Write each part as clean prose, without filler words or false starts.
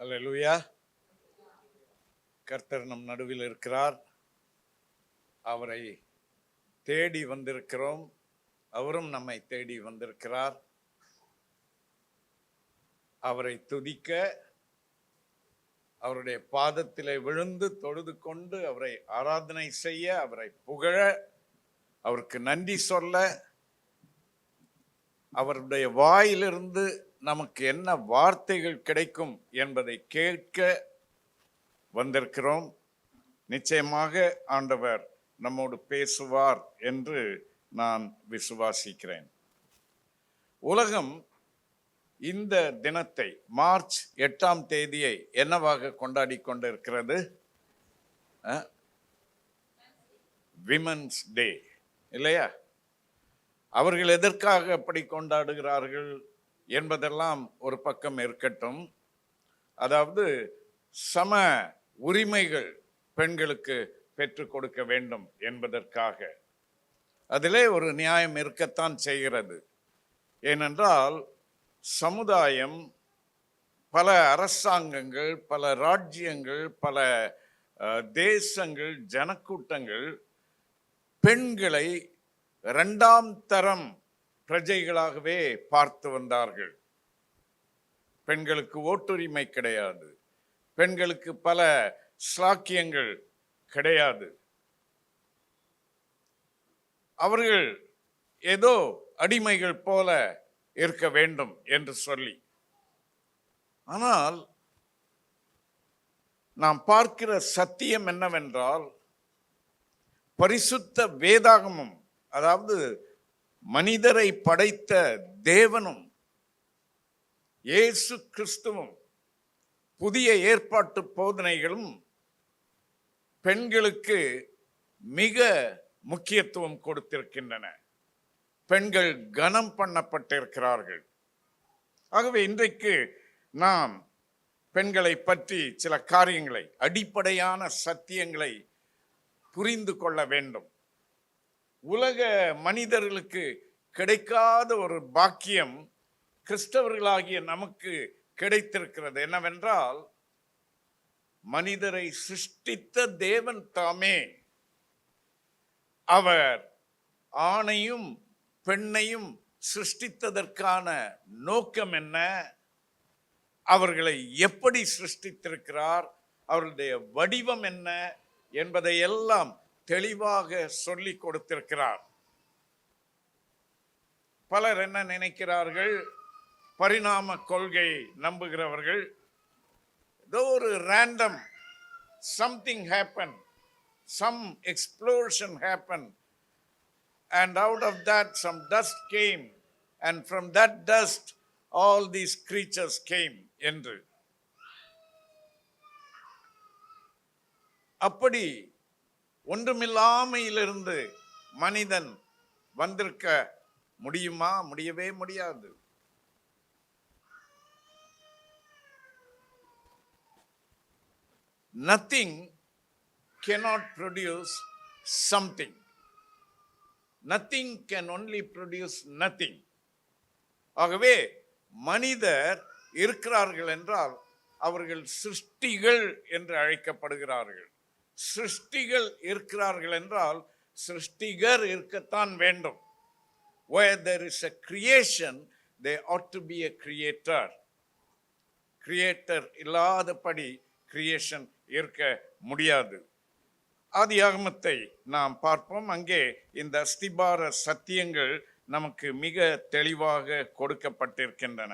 அல்லேலூயா. கர்த்தர் நம் நடுவில் இருக்கிறார். அவரை தேடி வந்திருக்கிறோம். அவரும் நம்மை தேடி வந்திருக்கிறார். அவரை துதிக்க, அவருடைய பாதத்திலே விழுந்து தொழுது கொண்டு அவரை ஆராதனை செய்ய, அவரை புகழ, அவருக்கு நன்றி சொல்ல, அவருடைய வாயிலிருந்து நமக்கு என்ன வார்த்தைகள் கிடைக்கும் என்பதை கேட்க வந்திருக்கிறோம். நிச்சயமாக ஆண்டவர் நம்மோடு பேசுவார் என்று நான் விசுவாசிக்கிறேன். உலகம் இந்த தினத்தை மார்ச் 8ஆம் தேதியை என்னவாக கொண்டாடி கொண்டிருக்கிறது? விமென்ஸ் டே இல்லையா? அவர்கள் எதற்காக அப்படி கொண்டாடுகிறார்கள் என்பதெல்லாம் ஒரு பக்கம் இருக்கட்டும். அதாவது சம உரிமைகள் பெண்களுக்கு பெற்றுக் கொடுக்க வேண்டும் என்பதற்காக. அதிலே ஒரு நியாயம் இருக்கத்தான் செய்கிறது. ஏனென்றால் சமுதாயம், பல அரசாங்கங்கள், பல ராஜ்யங்கள், பல தேசங்கள், ஜனக்கூட்டங்கள் பெண்களை இரண்டாம் தரம் பிரஜைகளாகவே பார்த்து வந்தார்கள். பெண்களுக்கு ஓட்டுரிமை கிடையாது, பெண்களுக்கு பல ஸ்லாக்கியங்கள் கிடையாது. அவர்கள் ஏதோ அடிமைகள் போல இருக்க வேண்டும் என்று சொல்லி. ஆனால் நாம் பார்க்கிற சத்தியம் என்னவென்றால், பரிசுத்த வேதாகமும், அதாவது மனிதரை படைத்த தேவனும் இயேசு கிறிஸ்துவும் புதிய ஏற்பாட்டு போதனைகளும் பெண்களுக்கு மிக முக்கியத்துவம் கொடுத்திருக்கின்றன. பெண்கள் கனம் பண்ணப்பட்டிருக்கிறார்கள். ஆகவே இன்றைக்கு நாம் பெண்களை பற்றி சில காரியங்களை, அடிப்படையான சத்தியங்களை புரிந்து கொள்ள வேண்டும். உலக மனிதர்களுக்கு கிடைக்காத ஒரு பாக்கியம் கிறிஸ்தவர்களாகிய நமக்கு கிடைத்திருக்கிறது. என்னவென்றால், மனிதரை சிருஷ்டித்த தேவன் தாமே அவர் ஆணையும் பெண்ணையும் சிருஷ்டித்ததற்கான நோக்கம் என்ன, அவர்களை எப்படி சிருஷ்டித்திருக்கிறார், அவர்களுடைய வடிவம் என்ன என்பதை எல்லாம் தெளிவாக சொல்லி கொடுத்திருக்கிறார். பலர் என்ன நினைக்கிறார்கள்? பரிணாம கொள்கை நம்புகிறவர்கள், ஏதோ ஒரு random something happened, some explosion happened, and out of that some dust came, and from that dust all these creatures came என்று. அப்படி ஒன்றுமில்லாமையிலிருந்து மனிதன் வந்திருக்க முடியுமா? முடியவே முடியாது. Nothing cannot produce something. Nothing can only produce nothing. ஆகவே மனிதர் இருக்கிறார்கள் என்றால் அவர்கள் சிருஷ்டிகள் என்று அழைக்கப்படுகிறார்கள். சிருஷ்டிகள் இருக்கிறார்கள் என்றால் சிருஷ்டிகர் இருக்கத்தான் வேண்டும். Where there is a creation, there ought to be a creator. Creator இல்லாதபடி creation இருக்க முடியாது. ஆதியாகமத்தை நாம் பார்ப்போம். அங்கே இந்த அஸ்திபார சத்தியங்கள் நமக்கு மிக தெளிவாக கொடுக்கப்பட்டிருக்கின்றன.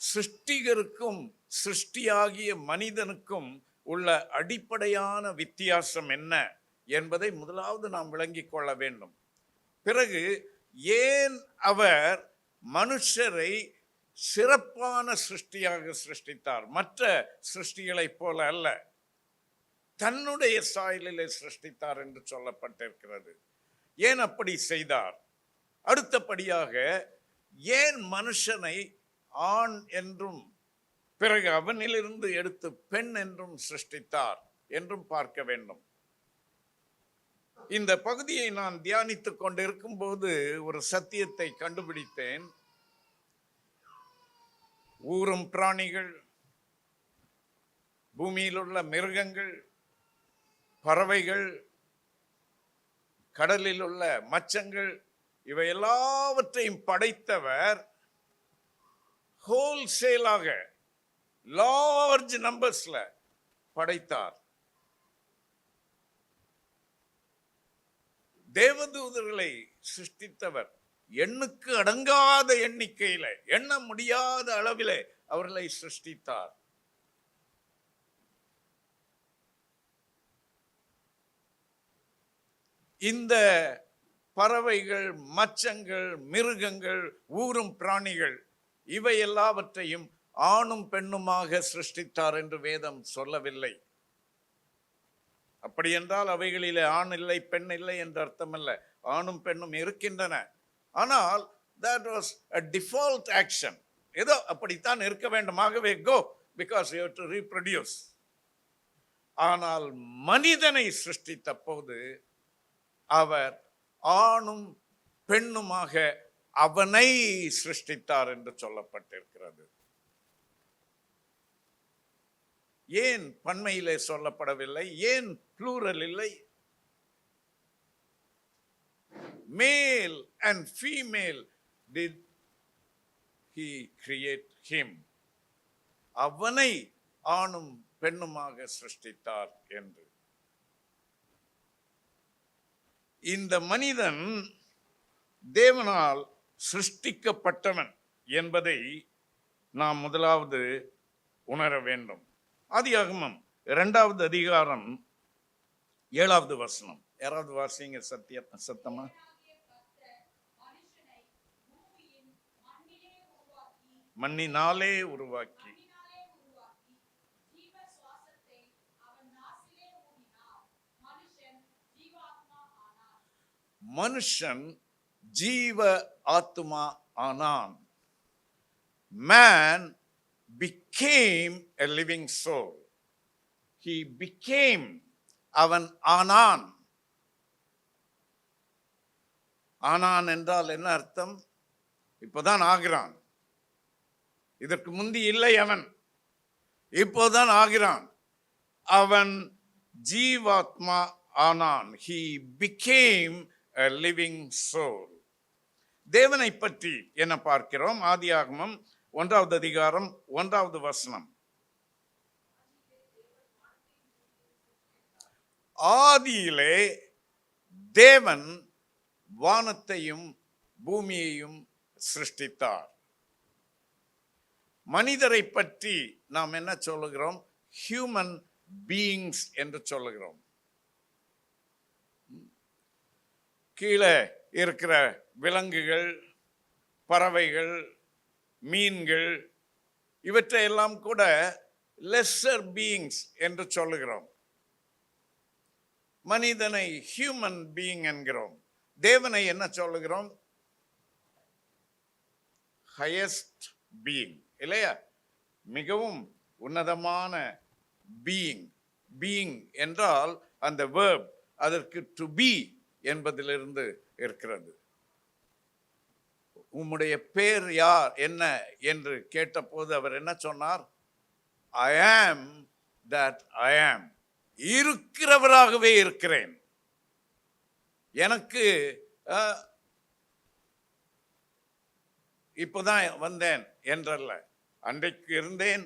சிருஷ்டிகருக்கும் சிருஷ்டியாகிய மனிதனுக்கும் உள்ள அடிப்படையான வித்தியாசம் என்ன என்பதை முதலாவது நாம் விளங்கிக் கொள்ள வேண்டும். பிறகு ஏன் அவர் மனுஷரை சிறப்பான சிருஷ்டியாக சிருஷ்டித்தார்? மற்ற சிருஷ்டிகளைப் போல அல்ல, தன்னுடைய சாயலிலே சிருஷ்டித்தார் என்று சொல்லப்பட்டிருக்கிறது. ஏன் அப்படி செய்தார்? அடுத்தபடியாக ஏன் மனுஷனை ஆண் என்றும் பிறகு அவனிலிருந்து எடுத்து பெண் என்றும் சிருஷ்டித்தார் என்றும் பார்க்க வேண்டும். இந்த பகுதியை நான் தியானித்துக் கொண்டிருக்கும் போது ஒரு சத்தியத்தை கண்டுபிடித்தேன். ஊரும் பிராணிகள், பூமியில் உள்ள மிருகங்கள், பறவைகள், கடலில் உள்ள மச்சங்கள், இவை எல்லாவற்றையும் படைத்தவர் ஹோல்சேலாக லார்ஜ் நம்பர்ஸ்ல படைத்தார். தேவதூதர்களை சிருஷ்டித்தவர் எண்ணுக்கு அடங்காத எண்ணிக்கையில, எண்ண முடியாத அளவிலே அவர்களை சிருஷ்டித்தார். இந்த பறவைகள், மச்சங்கள், மிருகங்கள், ஊரும் பிராணிகள், இவை எல்லாவற்றையும் ஆணும் பெண்ணுமாக சிருஷ்டித்தார் என்று வேதம் சொல்லவில்லை. அப்படி என்றால் அவைகளிலே ஆண் இல்லை பெண் இல்லை என்று அர்த்தமல்ல. ஆணும் பெண்ணும் இருக்கின்றன. ஆனால் that was a default action. ஏதோ அப்படித்தான் இருக்க வேண்டுமாகவே go because you have to reproduce. ஆனால் மனிதனை சிருஷ்டித்த போது அவர் ஆணும் பெண்ணுமாக அவனை சிருஷ்டித்தார் என்று சொல்லப்பட்டிருக்கிறது. ஏன் பன்மையிலே சொல்லப்படவில்லை? ஏன் ப்ளூரல் இல்லை? Male and female did he create him. அவனை ஆணும் பெண்ணுமாக சிருஷ்டித்தார் என்று. இந்த மனிதன் தேவனால் சிருஷ்டிக்கப்பட்டவன் என்பதை நாம் முதலாவது உணர வேண்டும். ஆதியாகமம் 2வது அதிகாரம் 7வது வசனம். யாராவது வாசிங்க சத்தமா. மண்ணினாலே உருவாக்கி மனுஷன் ஜீவ ஆத்துமா ஆனான். Man became a living soul. He became, அவன் ஆனான். ஆனான் என்றால் என்ன அர்த்தம்? இப்போதான் ஆகிறான். இதற்கு முந்தி இல்லை அவன், இப்போதான் ஆகிறான். அவன் ஜீவாத்மா ஆனான். He became a living soul. தேவனை பற்றி என்ன பார்க்கிறோம்? ஆதியாகமம் 1வது அதிகாரம் 1வது வசனம். ஆதியிலே தேவன் வானத்தையும் பூமியையும் சிருஷ்டித்தார். மனிதரை பற்றி நாம் என்ன சொல்லுகிறோம்? ஹியூமன் பீயிங்ஸ் என்று சொல்லுகிறோம். கீழே இருக்கிற விலங்குகள், பறவைகள், மீன்கள், இவற்றையெல்லாம் கூட லெஸ்ஸர் பீயிங்ஸ் என்று சொல்லுகிறோம். மனிதனை ஹியூமன் பீயிங் என்கிறோம். தேவனை என்ன சொல்லுகிறோம்? ஹையஸ்ட் பீயிங், இல்லையா? மிகவும் உன்னதமான பீயிங். பீயிங் என்றால் அந்த வேர்ப் அதற்கு டு பி என்பதிலிருந்து இருக்கிறது. உம்முடைய பேர் யார், என்ன என்று கேட்டபோது அவர் என்ன சொன்னார்? I am that I am. இருக்கிறவராகவே இருக்கிறேன். எனக்கு இப்போதான் வந்தேன் என்றல்ல. அன்றைக்கு இருந்தேன்,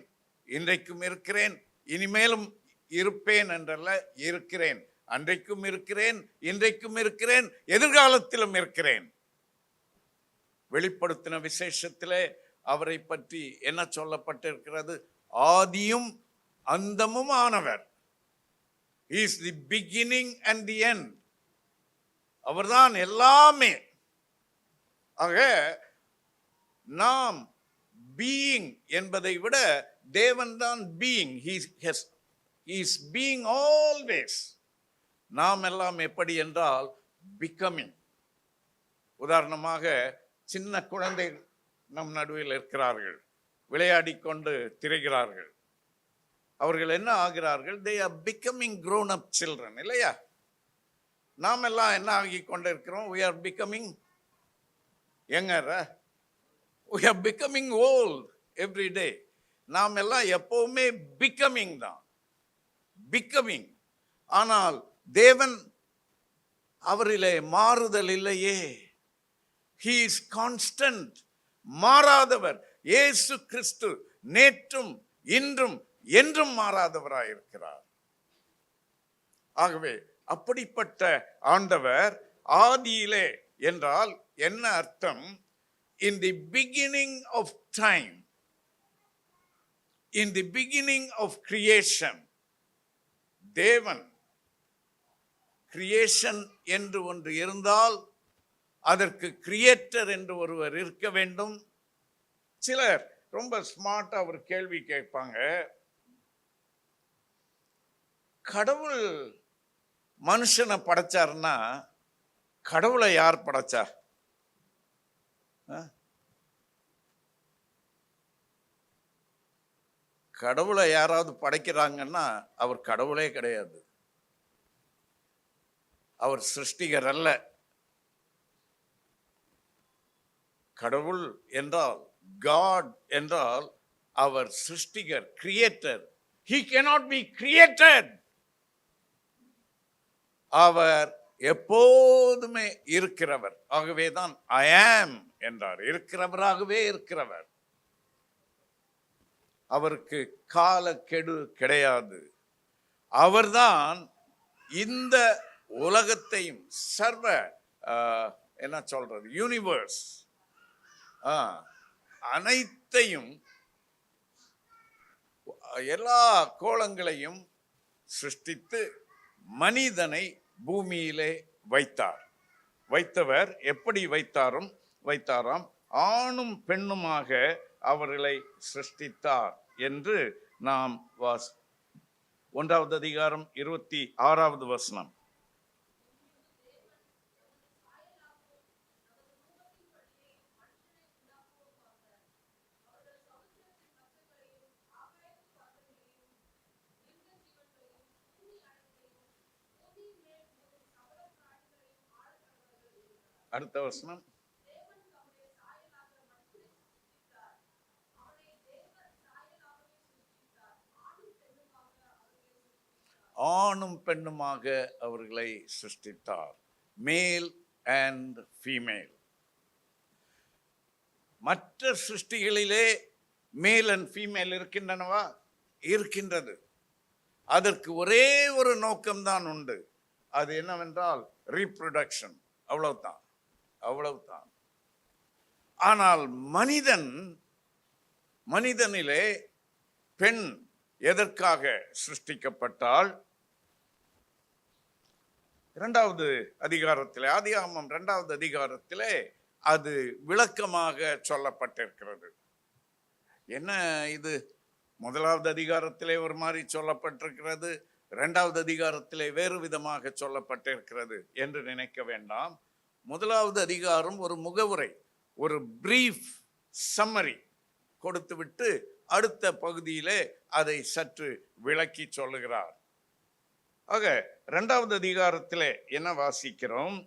இன்றைக்கும் இருக்கிறேன், இனிமேலும் இருப்பேன் என்றல்ல, இருக்கிறேன். அன்றைக்கும் இருக்கிறேன், இன்றைக்கும் இருக்கிறேன், எதிர்காலத்திலும் இருக்கிறேன். வெளிப்படுத்தின விசேஷத்திலே அவரை பற்றி என்ன சொல்லப்பட்டிருக்கிறது? ஆதியும் அந்தமும் ஆனவர். He is the beginning and the end. அவர்தான் எல்லாமே. ஆக நாம் பீயிங் என்பதை விட தேவன்தான் being. He is being always. நாம் எல்லாம் எப்படி என்றால் becoming. உதாரணமாக சின்ன குழந்தைகள் நம் நடுவில் இருக்கிறார்கள், விளையாடிக்கொண்டு திரிகிறார்கள். அவர்கள் என்ன ஆகிறார்கள்? They are becoming grown up children, இல்லையா? நாம் எல்லாம் என்ன ஆகி கொண்டு இருக்கிறோம்? We are becoming younger. We are becoming old. Every day. நாம் எல்லாம் எப்பவுமே பிகமிங் தான், பிகமிங். ஆனால் தேவன் அவரிலே மாறுதல் இல்லையே. He is constant, மாறாதவர். இயேசு கிறிஸ்து நேற்றும் இன்றும் என்றும் மாறாதவராயிருக்கிறார். ஆகவே அப்படிப்பட்ட ஆண்டவர் ஆதியிலே என்றால் என்ன அர்த்தம்? In the beginning of time, in the beginning of creation, தேவன் கிரியேஷன் என்று ஒன்று இருந்தால் அதற்கு கிரியேட்டர் என்று ஒருவர் இருக்க வேண்டும். சிலர் ரொம்ப ஸ்மார்ட்டா ஒரு கேள்வி கேட்பாங்க, கடவுள் மனுஷனை படைச்சாருன்னா கடவுளை யார் படைச்சா? கடவுளை யாராவது படைக்கிறாங்கன்னா அவர் கடவுளே கிடையாது, அவர் சிருஷ்டிகர் அல்ல. கடவுள் என்றால், காட் என்றால் அவர் சிருஷ்டிகர், creator. He cannot be created. அவர் எப்போதுமே இருக்கிறவர். ஆகவேதான் I am என்றார், இருக்கிறவராகவே இருக்கிறவர். அவருக்கு காலக்கெடு கிடையாது. அவர்தான் இந்த உலகத்தையும் சர்வ என்ன சொல்றது, யூனிவர்ஸ் அனைத்தையும், எல்லா கோளங்களையும் சிருஷ்டித்து மனிதனை பூமியிலே வைத்தார். வைத்தவர் எப்படி வைத்தாராம்? ஆணும் பெண்ணுமாக அவர்களை சிருஷ்டித்தார் என்று நாம் 1 அதிகாரம் 26வது வசனம். அடுத்த வசனம். ஆணும் பெண்ணுமாக அவர்களை சிருஷ்டித்தார், மேல் அண்ட் ஃபீமேல். மற்ற சிருஷ்டிகளிலே மேல் அண்ட் ஃபீமேல் இருக்கின்றனவா? இருக்கின்றது. அதற்கு ஒரே ஒரு நோக்கம்தான் உண்டு, அது என்னவென்றால் ரீப்ரொடக்ஷன். அவ்வளவுதான். ஆனால் மனிதனிலே பெண் எதற்காக சிருஷ்டிக்கப்பட்டால்? 2வது அதிகாரத்திலே, ஆதியாகமம் 2வது அதிகாரத்திலே அது விளக்கமாக சொல்லப்பட்டிருக்கிறது. என்ன இது, 1வது அதிகாரத்திலே ஒரு மாதிரி சொல்லப்பட்டிருக்கிறது, 2வது அதிகாரத்திலே வேறு விதமாக சொல்லப்பட்டிருக்கிறது என்று நினைக்க வேண்டாம். 1வது அதிகாரம் ஒரு முகவுரை, ஒரு பிரீஃப் சம்மரி கொடுத்துவிட்டு அடுத்த பகுதியிலே அதை சற்று விளக்கி சொல்லுகிறார். ஆக 2வது அதிகாரத்திலே என்ன வாசிக்கிறோம்?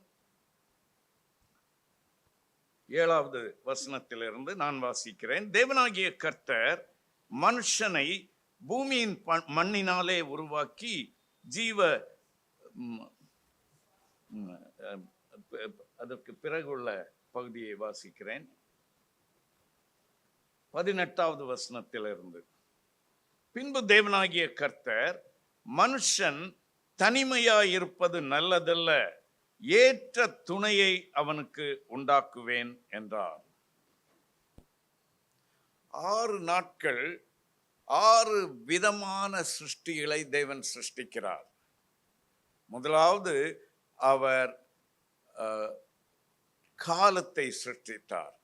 7வது வசனத்திலிருந்து நான் வாசிக்கிறேன். தேவனாகிய கர்த்தர் மனுஷனை பூமியின் மண்ணினாலே உருவாக்கி அதற்கு பிறகுள்ள பகுதியை வாசிக்கிறேன். 18வது வசனத்திலிருந்து. பின்பு தேவனாகிய கர்த்தர், மனுஷன் தனிமையாயிருப்பது நல்லதல்ல, ஏற்ற துணையை அவனுக்கு உண்டாக்குவேன் என்றார். 6 நாட்கள் 6 விதமான சிருஷ்டிகளை தேவன் சிருஷ்டிக்கிறார். முதலாவது அவர் காலத்தை சிருஷ்டித்தார்,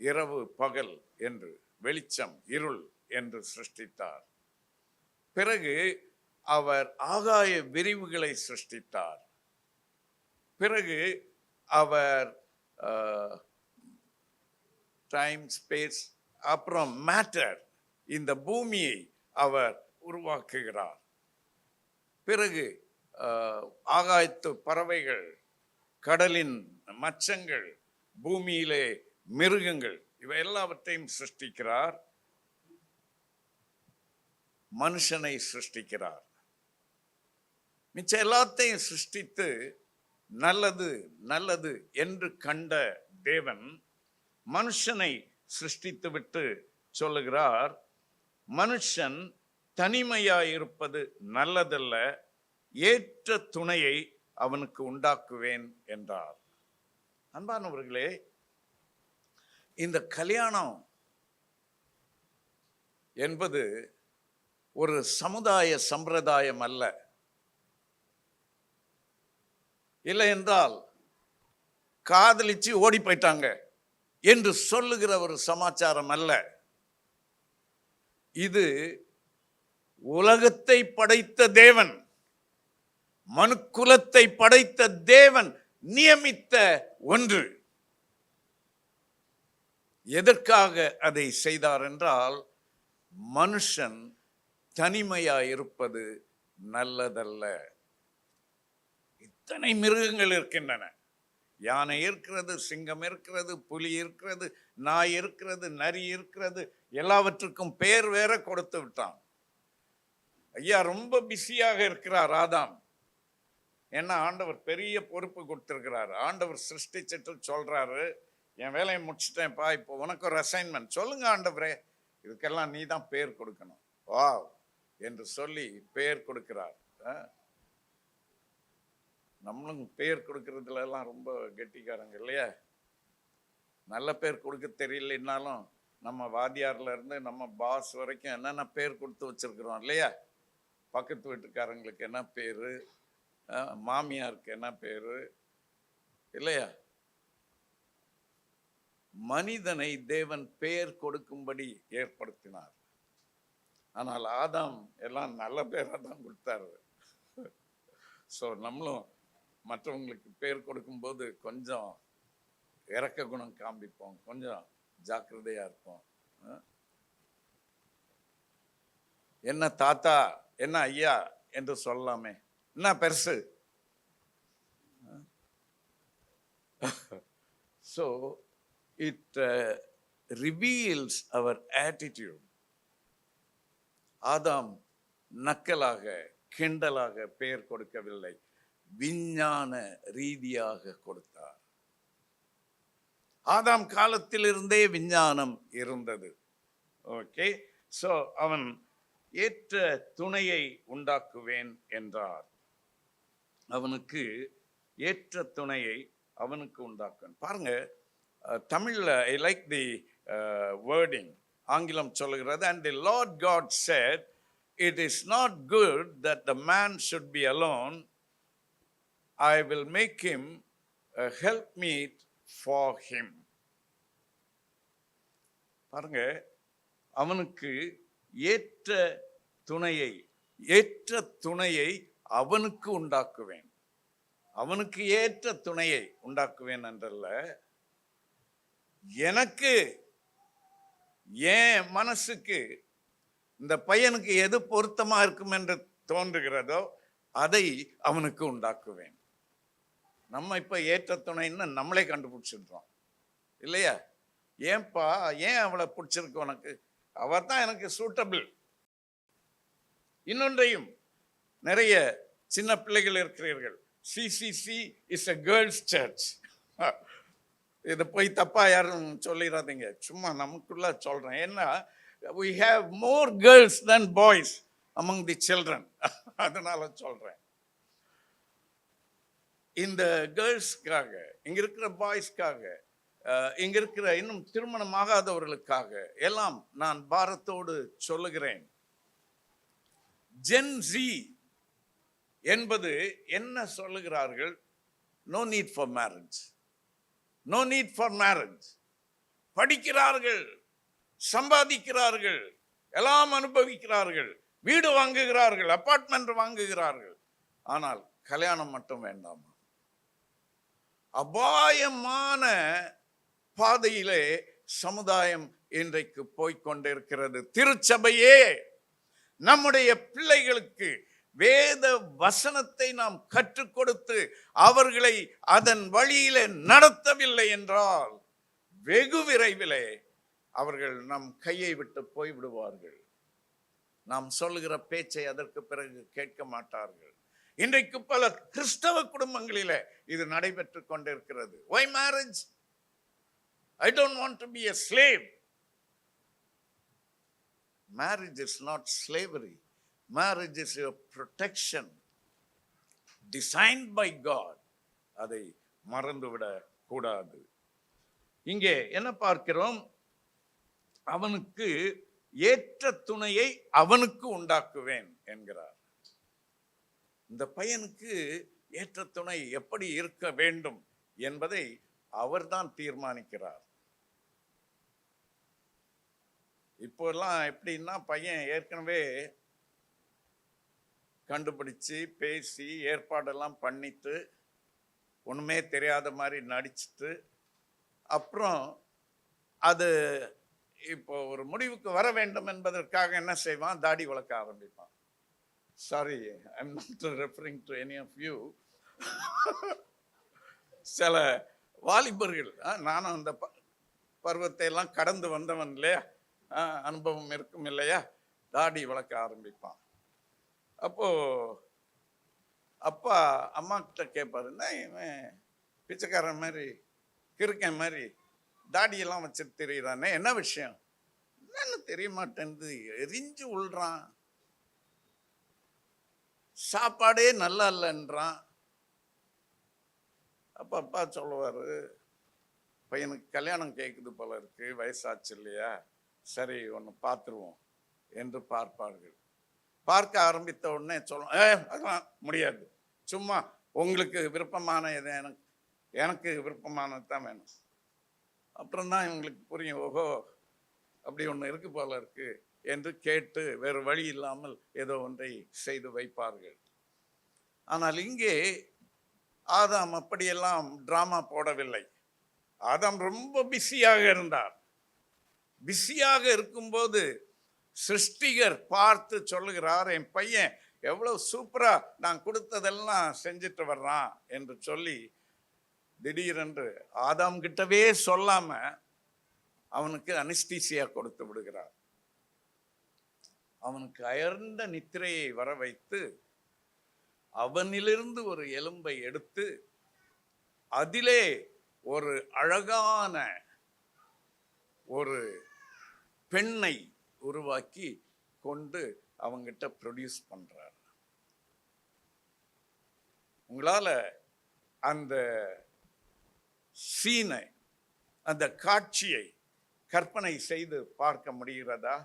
இரவு பகல் என்று, வெளிச்சம் இருள் என்று சிருஷ்டித்தார். பிறகு அவர் ஆகாய விரிவுகளை சிருஷ்டித்தார். பிறகு அவர் டைம், ஸ்பேஸ், அப்புறம் மேட்டர், இந்த பூமியை அவர் உருவாக்குகிறார். பிறகு ஆகாயத்து பறவைகள், கடலின் மச்சங்கள், பூமியிலே மிருகங்கள் இவை எல்லாவற்றையும் சிருஷ்டிக்கிறார். மனுஷனை சிருஷ்டிக்கிறார். மிச்ச எல்லாத்தையும் சிருஷ்டித்து நல்லது நல்லது என்று கண்ட தேவன் மனுஷனை சிருஷ்டித்து விட்டு சொல்லுகிறார், மனுஷன் தனிமையாயிருப்பது நல்லதல்ல, ஏற்ற துணையை அவனுக்கு உண்டாக்குவேன் என்றார். அன்பானவர்களே, இந்த கல்யாணம் என்பது ஒரு சமுதாய சம்பிரதாயம் அல்ல. இல்லை என்றால் காதலிச்சு ஓடி போயிட்டாங்க என்று சொல்லுகிற ஒரு சமாச்சாரம் அல்ல. இது உலகத்தை படைத்த தேவன், மனுக்குலத்தை படைத்த தேவன் நியமித்த ஒன்று. எதற்காக அதை செய்தார் என்றால், மனுஷன் தனிமையாயிருப்பது நல்லதல்ல. இத்தனை மிருகங்கள் இருக்கின்றன. யானை இருக்கிறது, சிங்கம் இருக்கிறது, புலி இருக்கிறது, நாய் இருக்கிறது, நரி இருக்கிறது. எல்லாவற்றுக்கும் பெயர் வேற கொடுத்து விட்டான். ஐயா ரொம்ப பிஸியாக இருக்கிறார் ஆதாம். ஏன்னா ஆண்டவர் பெரிய பொறுப்பு கொடுத்திருக்கிறார். ஆண்டவர் சிருஷ்டிச்சிட்டு சொல்றாரு, என் வேலையை முடிச்சுட்டேன்ப்பா, இப்போ உனக்கு ஒரு அசைன்மெண்ட். சொல்லுங்க ஆண்டவரே, இதுக்கெல்லாம் நீ தான் பேர் கொடுக்கணும். வா என்று சொல்லி பேர் கொடுக்கிறார். நம்மளும் பேர் கொடுக்கறதுல எல்லாம் ரொம்ப கெட்டிக்காரங்க இல்லையா? நல்ல பேர் கொடுக்க தெரியலனாலும் நம்ம வாத்தியார்ல இருந்து நம்ம பாஸ் வரைக்கும் என்னென்ன பேர் கொடுத்து வச்சிருக்கிறோம் இல்லையா? பக்கத்து வீட்டுக்காரங்களுக்கு என்ன பேரு, மாமியாருக்கு என்ன பேரு இல்லையா? மனிதனை தேவன் பெயர் கொடுக்கும்படி ஏற்படுத்தினார். ஆனால் ஆதாம் எல்லாம் நல்ல பேரா தான் கொடுத்தாரு. ஸோ நம்மளும் மற்றவங்களுக்கு பேர் கொடுக்கும்போது கொஞ்சம் இறக்க குணம் காண்பிப்போம், கொஞ்சம் ஜாக்கிரதையா இருப்போம். என்ன தாத்தா, என்ன ஐயா என்று சொல்லலாமே, என்ன பெருசு. So it reveals our attitude. ஆதாம் நக்கலாக கிண்டலாக பெயர் கொடுக்கவில்லை, விஞ்ஞான ரீதியாக கொடுத்தார். ஆதாம் காலத்தில் இருந்தே விஞ்ஞானம் இருந்தது. ஓகே, சோ அவன் ஏற்ற துணையை உண்டாக்குவேன் என்றார். அவனுக்கு ஏற்ற துணையை அவனுக்கு உண்டாக்குவேன். பாருங்க, தமிழ்ல ஐ லைக் தி வேர்டிங். ஆங்கிலம் சொல்லுகிறது, and the Lord God said, it is not good that the man should be alone. I will make him a helpmeet for him. பாருங்க, அவனுக்கு ஏற்ற துணையை அவனுக்கு உண்டாக்குவேன். அவனுக்கு ஏற்ற துணையை உண்டாக்குவேன் என்றல்ல, எனக்கு என் மனசுக்கு இந்த பையனுக்கு எது பொருத்தமா இருக்கும் என்று தோன்றுகிறதோ அதை அவனுக்கு உண்டாக்குவேன். நம்ம இப்ப ஏற்ற துணைன்னு நம்மளே கண்டுபிடிச்சிடுறோம் இல்லையா? ஏன்பா, ஏன் அவளை பிடிச்சிருக்கு உனக்கு? அவர் தான் எனக்கு சூட்டபிள். இன்னொன்றையும், நிறைய சின்ன பிள்ளைகள் இருக்கிறீர்கள். CCC is a girls church. இதை போய் தப்பா யாரும் சொல்லிடாதீங்க, சும்மா நமக்குள்ள சொல்றேன். ஏன்னா we have more girls than boys among the children. அதனால சொல்றேன். இந்த கேர்ள்ஸ்க்காக, இங்க இருக்கிற பாய்ஸ்க்காக, இங்க இருக்கிற இன்னும் திருமணமாகாதவர்களுக்காக எல்லாம் நான் பாரத்தோடு சொல்லுகிறேன். ஜென் ஜி என்பது என்ன சொல்லுகிறார்கள்? No need for marriage, no need for marriage. படிக்கிறார்கள், சம்பாதிக்கிறார்கள், எல்லாம் அனுபவிக்கிறார்கள், வீடு வாங்குகிறார்கள், அபார்ட்மெண்ட் வாங்குகிறார்கள், ஆனால் கல்யாணம் மட்டும் வேண்டாமா? அபாயமான பாதையிலே சமுதாயம் இன்றைக்கு போய்கொண்டிருக்கிறது. திருச்சபையே நம்முடைய பிள்ளைகளுக்கு வேத வசனத்தை நாம் கற்றுக் கொடுத்து அவர்களை அதன் வழியிலே நடத்தவில்லை என்றால் வெகு விரைவிலே அவர்கள் நம் கையை விட்டு போய்விடுவார்கள். நாம் சொல்லுகிற பேச்சை அதற்கு பிறகு கேட்க மாட்டார்கள். இன்றைக்கு பல கிறிஸ்தவ குடும்பங்களிலே இது நடைபெற்று கொண்டிருக்கிறது. Why marriage? I don't want to be a slave. Marriage is not slavery. Marriage is a protection designed by God. அதை மறந்துவிட கூடாது. இங்கே என்ன பார்க்கிறோம்? அவனுக்கு ஏற்ற துணையை அவனுக்கு உண்டாக்குவேன் என்கிறார். இந்த பையனுக்கு ஏற்ற துணை எப்படி இருக்க வேண்டும் என்பதை அவர்தான் தீர்மானிக்கிறார். இப்போல்லாம் எப்படின்னா, பையன் ஏற்கனவே கண்டுபிடிச்சு பேசி ஏற்பாடெல்லாம் பண்ணிட்டு ஒண்ணுமே தெரியாத மாதிரி நடிச்சுட்டு அப்புறம் அது இப்போ ஒரு முடிவுக்கு வர வேண்டும் என்பதற்காக என்ன செய்வான்? தாடி வளர்க்க ஆரம்பிப்பான். Sorry, I am not referring to any of you. சில வாலிபர்கள், நானும் அந்த பருவத்தை எல்லாம் கடந்து வந்தவன் இல்லையா, அனுபவம் இருக்கும் இல்லையா, தாடி வளர்க்க ஆரம்பிப்பான். அப்போ அப்பா அம்மா கிட்ட கேட்பாரு, என்ன இவன் பிச்சைக்காரன் மாதிரி கிறுக்கன் மாதிரி தாடியெல்லாம் வச்சுட்டு தெரியுறானே, என்ன விஷயம்? என்னன்னு தெரிய மாட்டேன்து, எரிஞ்சு உள்றான், சாப்பாடே நல்லா இல்லைன்றான். அப்ப அப்பா சொல்லுவாரு, பையனுக்கு கல்யாணம் கேட்குது போல இருக்கு, வயசாச்சு இல்லையா, சரி ஒன்று பார்த்துருவோம் என்று பார்ப்பார்கள். பார்க்க ஆரம்பித்த உடனே சொல்லுவோம், அதெல்லாம் முடியாது, சும்மா உங்களுக்கு விருப்பமான இது எனக்கு விருப்பமானது தான் வேணும். அப்புறம்தான் இவங்களுக்கு புரியும், ஓஹோ அப்படி ஒன்று இருக்கு போல இருக்கு என்று கேட்டு வேறு வழி இல்லாமல் ஏதோ ஒன்றை செய்து வைப்பார்கள். ஆனால் இங்கே ஆதாம் அப்படியெல்லாம் டிராமா போடவில்லை. ஆதாம் ரொம்ப பிஸியாக இருந்தார். பிஸியாக இருக்கும்போது சிருஷ்டிகர் பார்த்து சொல்லுகிறார், என் பையன் எவ்வளவு சூப்பரா நான் கொடுத்ததெல்லாம் செஞ்சுட்டு வர்றான் என்று சொல்லி திடீரென்று ஆதாம் கிட்டவே சொல்லாம அவனுக்கு அனிஸ்தீசியா கொடுத்து விடுகிறார். அவனுக்கு அயர்ந்த நித்திரையை வர வைத்து அவனிலிருந்து ஒரு எலும்பை எடுத்து அதிலே ஒரு அழகான ஒரு பெண்ணை உருவாக்கி கொண்டு அவங்கிட்ட ப்ரொடியூஸ் பண்றார். உங்களால அந்த சீனை, அந்த காட்சியை கற்பனை செய்து பார்க்க முடிகிறதா?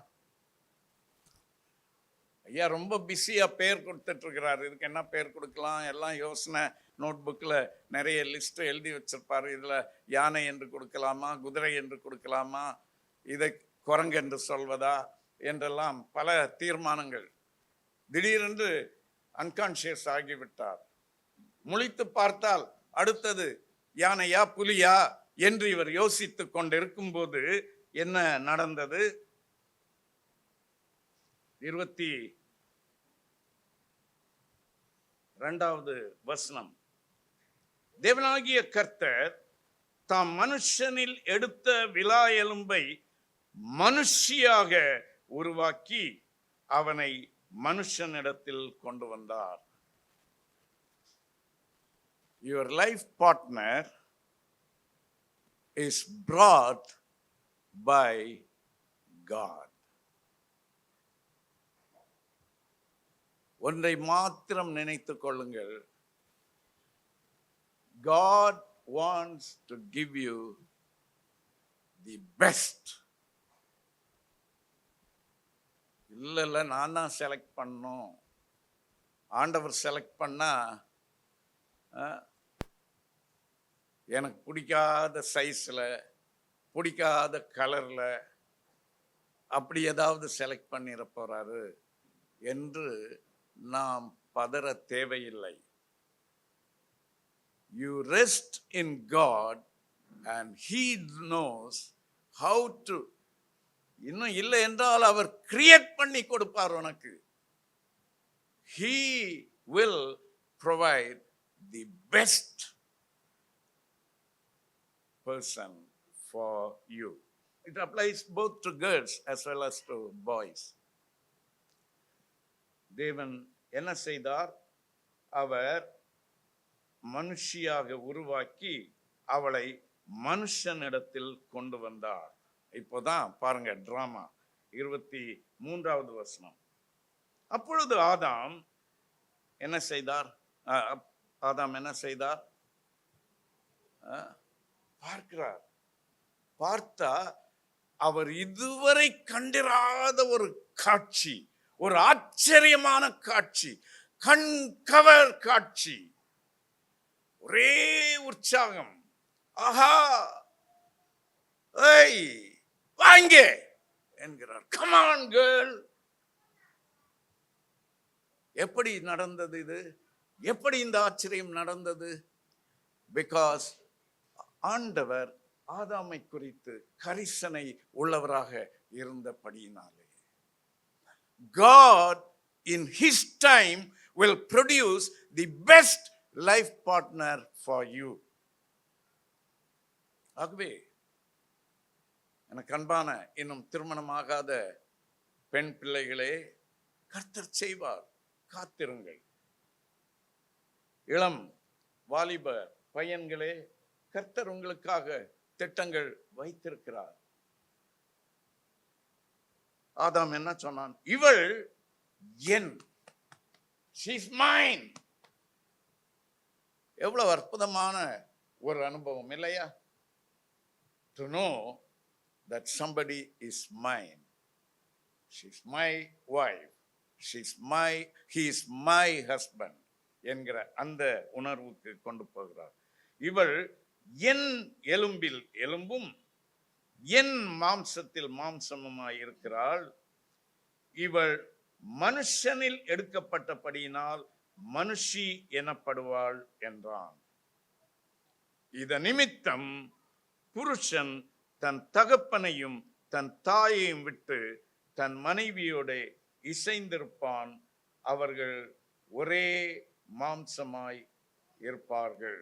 ஐயா ரொம்ப பிஸியா பேர் கொடுத்துட்டு இருக்கிறாரு, இதுக்கு என்ன பேர் கொடுக்கலாம், எல்லாம் யோசனை நோட் புக்கில் நிறைய லிஸ்ட் எழுதி வச்சிருப்பாரு. இதுல யானை என்று கொடுக்கலாமா, குதிரை என்று கொடுக்கலாமா, இதை குரங்கு என்று சொல்வதா என்றெல்லாம் பல தீர்மானங்கள். திடீரென்று அன்கான்சியஸ் ஆகிவிட்டார். முழித்து பார்த்தால் அடுத்தது யானையா புலியா என்று இவர் யோசித்து கொண்டிருக்கும் போது என்ன நடந்தது? 22வது வசனம். தேவனாகிய கர்த்தர் தாம் மனுஷனில் எடுத்த விலா எலும்பை மனுஷியாக உருவாக்கி அவனை மனுஷனிடத்தில் கொண்டு வந்தார். Your life partner is brought by God. ஒன்றை மாத்திரம் நினைத்துக் கொள்ளுங்கள், God wants to give you the best. இல்ல நான் தான் செலக்ட் பண்ணணும், ஆண்டவர் செலக்ட் பண்ணா எனக்கு பிடிக்காத சைஸ்ல பிடிக்காத கலர்ல அப்படி ஏதாவது செலக்ட் பண்ணிட போறாரு என்று நாம் பதற தேவையில்லை. You rest in God and He knows how to. இன்னும் இல்லை என்றால் அவர் கிரியேட் பண்ணி கொடுப்பார் உனக்கு. He will provide the best person for you. It applies both to girls as well as to boys. தேவன் என்ன செய்தார்? அவர் மனுஷியாக உருவாக்கி அவளை மனுஷனிடத்தில் கொண்டு வந்தார். இப்போதான் பாருங்க டிராமா. 23வது வசனம். அப்பொழுது ஆதாம் என்ன செய்தார்? ஆதாம் என்ன செய்தார்? பார்க்கிறார். பார்த்தா அவர் இதுவரை கண்டிராத ஒரு காட்சி, ஒரு ஆச்சரியமான காட்சி, கண்கவர் காட்சி. ஒரே உற்சாகம். ஆஹா, ஏய் வாங்க என்கிறார். Come on girl. எப்படி நடந்தது இது? எப்படி இந்த ஆச்சரியம் நடந்தது? பிகாஸ் ஆண்டவர் ஆதாமை குறித்து கரிசனை உள்ளவராக இருந்தபடியினாலே. God in his time will produce the best life partner for you. ஆகவே எனக்கு அன்பான இன்னும் திருமணமாகாத பெண் பிள்ளைகளே, கர்த்தர் செய்வார், காத்திருங்கள். இளம் வாலிப பையன்களே, கர்த்தர் உங்களுக்காக திட்டங்கள் வைத்திருக்கிறார். ஆதாம் என்ன சொன்னான்? இவள் என், she is mine. எவ்வளவு அற்புதமான ஒரு அனுபவம் இல்லையா? To know that somebody is mine. She is my wife. He is my husband என்கிற அந்த உணர்வுக்கு கொண்டு போகிறார். இவள் என் எலும்பில் எலும்பும் என் மாம்சத்தில் மாம்சமுமாய் இருக்கிறாள். இவள் மனுஷனில் எடுக்கப்பட்டபடியினால் மனுஷி எனப்படுவாள் என்றான். இத நிமித்தம் புருஷன் தன் தகப்பனையும் தன் தாயையும் விட்டு தன் மனைவியோட இசைந்திருப்பான், அவர்கள் ஒரே மாம்சமாய் இருப்பார்கள்.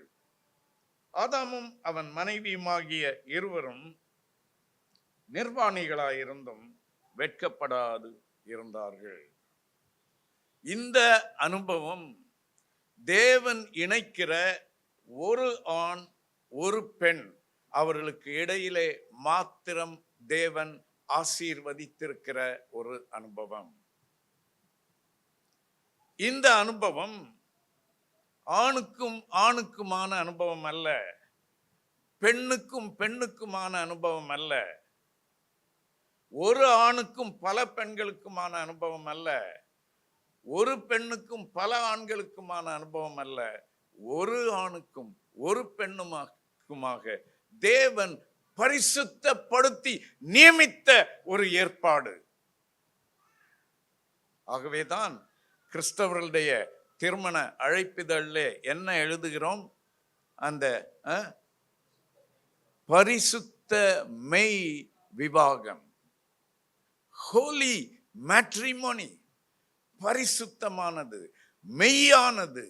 ஆதாமும் அவன் மனைவியுமாகிய இருவரும் நிர்வாணிகளாயிருந்தும் வெட்கப்படாது இருந்தார்கள். இந்த அனுபவம் தேவன் இணைக்கிற ஒரு ஆண் ஒரு பெண் அவர்களுக்கு இடையிலே மாத்திரம் தேவன் ஆசீர்வதித்திருக்கிற ஒரு அனுபவம். இந்த அனுபவம் ஆணுக்கும் ஆணுக்குமான அனுபவம் அல்ல, பெண்ணுக்கும் பெண்ணுக்குமான அனுபவம் அல்ல, ஒரு ஆணுக்கும் பல பெண்களுக்குமான அனுபவம் அல்ல, ஒரு பெண்ணுக்கும் பல ஆண்களுக்குமான அனுபவம் அல்ல, ஒரு ஆணுக்கும் ஒரு பெண்ணுக்குமாக தேவன் பரிசுத்தப்படுத்தி நியமித்த ஒரு ஏற்பாடு. ஆகவேதான் கிறிஸ்தவர்களுடைய திருமண அழைப்பிதழிலே என்ன எழுதுகிறோம்? அந்த பரிசுத்த மெய் விவாகம், ஹோலி மேட்ரிமோனி, பரிசுத்தமானது, மெய்யானது,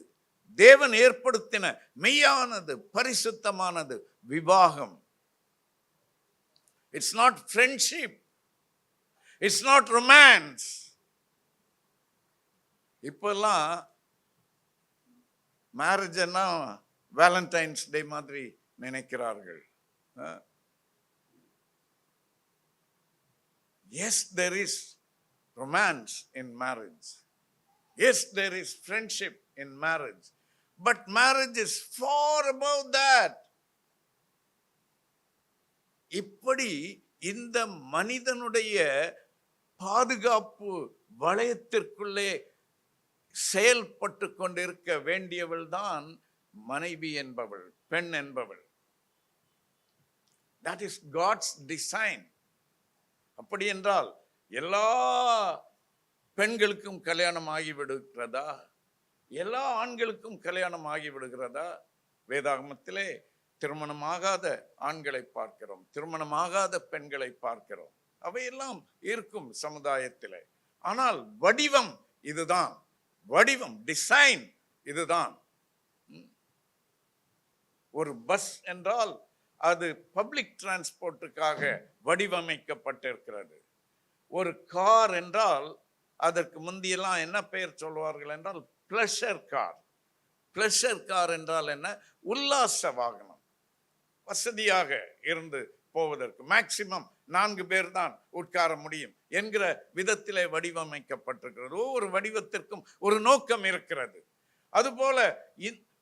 தேவன் ஏற்படுத்தின மெய்யானது, பரிசுத்தமானது விவாகம். It's not friendship. It's not romance. இப்பெல்லாம் மேரேஜ்னா வேலண்டைன்ஸ் டே மாதிரி நினைக்கிறார்கள். Yes, there is romance in marriage. Yes, there is friendship in marriage. But marriage is far above that. இப்படி இந்த மனிதனுடைய பாதுகாப்பு வளையத்திற்குள்ளே செயல்பட்டு கொண்டிருக்க வேண்டியவள் தான் மனைவி என்பவள், பெண் என்பவள். That is God's design. அப்படி என்றால் எல்லா பெண்களுக்கும் கல்யாணம் ஆகிவிடுகிறதா? எல்லா ஆண்களுக்கும் கல்யாணம் ஆகிவிடுகிறதா? வேதாகமத்திலே திருமணமாகாத ஆண்களை பார்க்கிறோம், திருமணமாகாத பெண்களை பார்க்கிறோம். அவையெல்லாம் இருக்கும் சமுதாயத்திலே. ஆனால் வடிவம் இதுதான், வடிவம், டிசைன் இதுதான். ஒரு பஸ் என்றால் அது பப்ளிக் டிரான்ஸ்போர்ட்டுக்காக வடிவமைக்கப்பட்டிருக்கிறது. ஒரு கார் என்றால் அதற்கு முந்தியெல்லாம் என்ன பெயர் சொல்வார்கள் என்றால் பிளஷர் கார். பிளஷர் கார் என்றால் என்ன? உல்லாச வாகனம். வசதியாக இருந்து போவதற்கு மேக்சிமம் 4 பேர் தான் உட்கார முடியும் என்கிற விதத்திலே வடிவமைக்கப்பட்டிருக்கிறது. ஒவ்வொரு வடிவத்திற்கும் ஒரு நோக்கம் இருக்கிறது. அதுபோல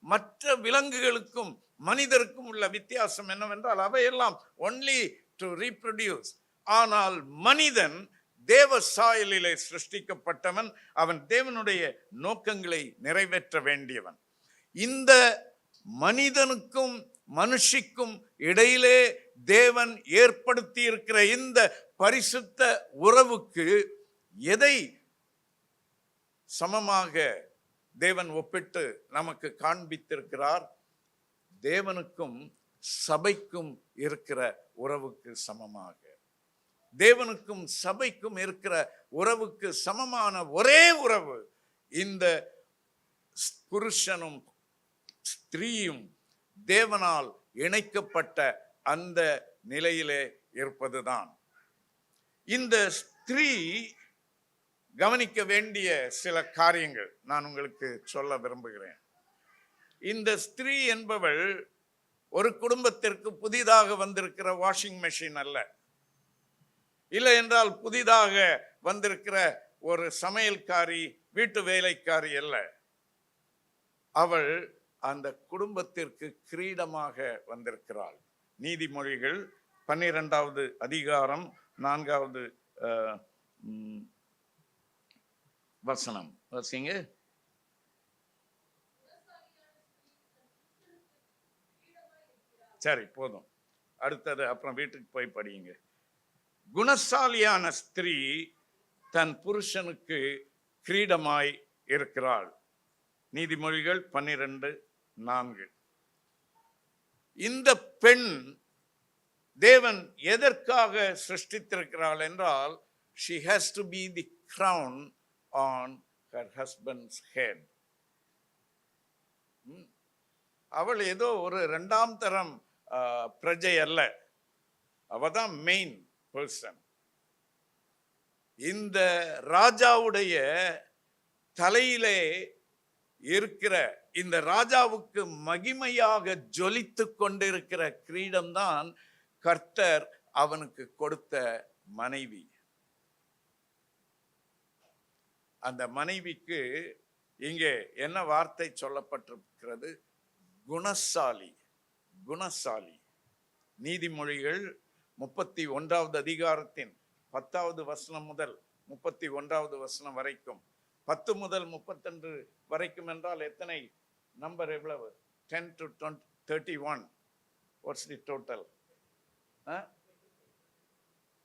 மற்ற விலங்குகளுக்கும் மனிதருக்கும் உள்ள வித்தியாசம் என்னவென்றால் அவையெல்லாம் ஒன்லி டு ரீப்ரொடியூஸ். ஆனால் மனிதன் தேவ சாயலிலே சிருஷ்டிக்கப்பட்டவன். அவன் தேவனுடைய நோக்கங்களை நிறைவேற்ற வேண்டியவன். இந்த மனிதனுக்கும் மனுஷிக்கும் இடையிலே தேவன் ஏற்படுத்தி இருக்கிற இந்த பரிசுத்த உறவுக்கு எதை சமமாக தேவன் ஒப்பிட்டு நமக்கு காண்பித்திருக்கிறார்? தேவனுக்கும் சபைக்கும் இருக்கிற உறவுக்கு சமமாக. தேவனுக்கும் சபைக்கும் இருக்கிற உறவுக்கு சமமான ஒரே உறவு இந்த புருஷனும் ஸ்திரீயும் தேவனால் இணைக்கப்பட்ட அந்த நிலையிலே இருப்பதுதான். இந்த ஸ்திரீ கவனிக்க வேண்டிய சில காரியங்கள் நான் உங்களுக்கு சொல்ல விரும்புகிறேன். இந்த ஸ்திரீ என்பவள் ஒரு குடும்பத்திற்கு புதிதாக வந்திருக்கிற வாஷிங் மெஷின் அல்ல. இல்லை என்றால் புதிதாக வந்திருக்கிற ஒரு சமையல்காரி, வீட்டு வேலைக்காரி அல்ல. அவள் அந்த குடும்பத்திற்கு கிரீடமாக வந்திருக்கிறாள். நீதிமொழிகள் 12வது அதிகாரம் 4வது வசனம் வாசிங்க. சரி, போதும். அடுத்தது அப்புறம் வீட்டுக்கு போய் படியுங்க. குணசாலியான ஸ்திரீ தன் புருஷனுக்கு கிரீடமாய் இருக்கிறாள். நீதிமொழிகள் 12:4. இந்த பெண் தேவன் எதற்காக சிருஷ்டித்திருக்கிறாள் என்றால், she has to be the crown on her husband's head. அவள் ஏதோ ஒரு 2ஆம் தரம் பிரஜை அல்ல. அவதான் மெயின் பர்சன். இந்த ராஜாவுடைய தலையிலே இருக்கிற இந்த ராஜாவுக்கு மகிமையாக ஜொலித்து கொண்டிருக்கிற கிரீடம்தான் கர்த்தர் அவனுக்கு கொடுத்த மனைவி. அந்த மனைவிக்கு இங்கே என்ன வார்த்தை சொல்லப்பட்டிருக்கிறது? குணசாலி. குணசாலி. நீதிமொழிகள் 31வது அதிகாரத்தின் 10வது வசனம் முதல் 31வது வசனம் வரைக்கும், 10 முதல் 32 வரைக்கும் என்றால் எத்தனை நம்பர்? எவ்வளவு? 10 to 31. What's the total?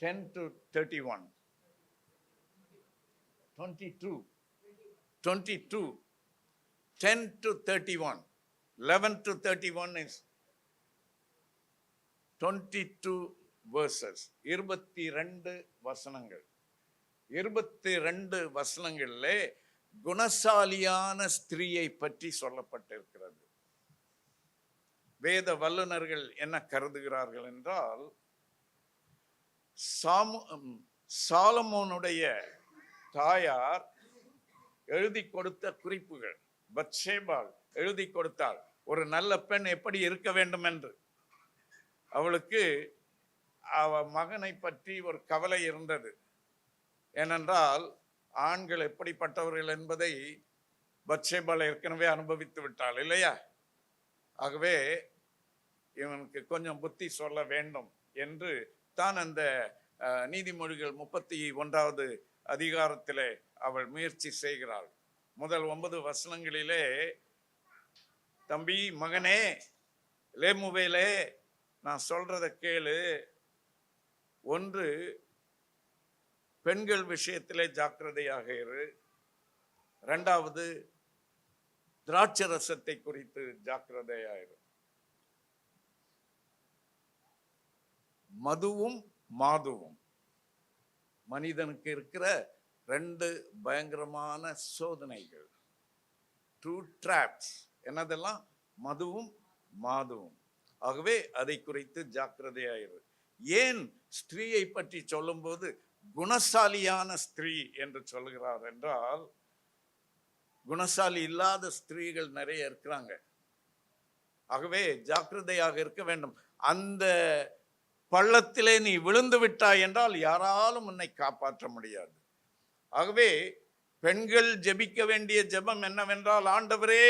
10 to 31. 22. 10 to 31. 11 to 31 is 22 verses. 22 வசனங்கள். 22 வசனங்களிலே குணசாலியான ஸ்திரீயை பற்றி சொல்லப்பட்டிருக்கிறது. வேத வல்லுநர்கள் என்ன கருதுகிறார்கள் என்றால், சாலமோனுடைய தாயார் எழுதி கொடுத்த குறிப்புகள், பத்சேபாள் எழுதி கொடுத்தாள் ஒரு நல்ல பெண் எப்படி இருக்க வேண்டும் என்று. அவளுக்கு அவ மகனை பற்றி ஒரு கவலை இருந்தது. ஏனென்றால் ஆண்கள் எப்படிப்பட்டவர்கள் என்பதை பத்சேபாள் ஏற்கனவே அனுபவித்து விட்டாள் இல்லையா? ஆகவே இவனுக்கு கொஞ்சம் புத்தி சொல்ல வேண்டும் என்று தான் அந்த நீதிமொழிகள் 31வது அதிகாரத்திலே அவள் முயற்சி செய்கிறாள். முதல் 9 வசனங்களிலே, தம்பி, மகனே, லேமுவேலே, நான் சொல்றத கேளு. ஒன்று, பெண்கள் விஷயத்திலே ஜாக்கிரதையாக இரு. 2வது, திராட்சை ரசத்தை குறித்து ஜாக்கிரதையாயிரு. மதுவும் மாதுவும் மனிதனுக்கு இருக்கிற 2 பயங்கரமான சோதனைகள், 2 traps. என்னதெல்லாம்? மதுவும் மாதுவும். ஆகவே அதை குறித்து ஜாக்கிரதையாயிரு. ஏன் ஸ்திரீயை பற்றி சொல்லும்போது குணசாலியான ஸ்திரீ என்று சொல்கிறார் என்றால், குணசாலி இல்லாத ஸ்திரீகள் நிறைய இருக்கிறாங்க. ஆகவே ஜாக்கிரதையாக இருக்க வேண்டும். அந்த பள்ளத்திலே நீ விழுந்து விட்டாய் என்றால் யாராலும் உன்னை காப்பாற்ற முடியாது. ஆகவே பெண்கள் ஜெபிக்க வேண்டிய ஜெபம் என்னவென்றால், ஆண்டவரே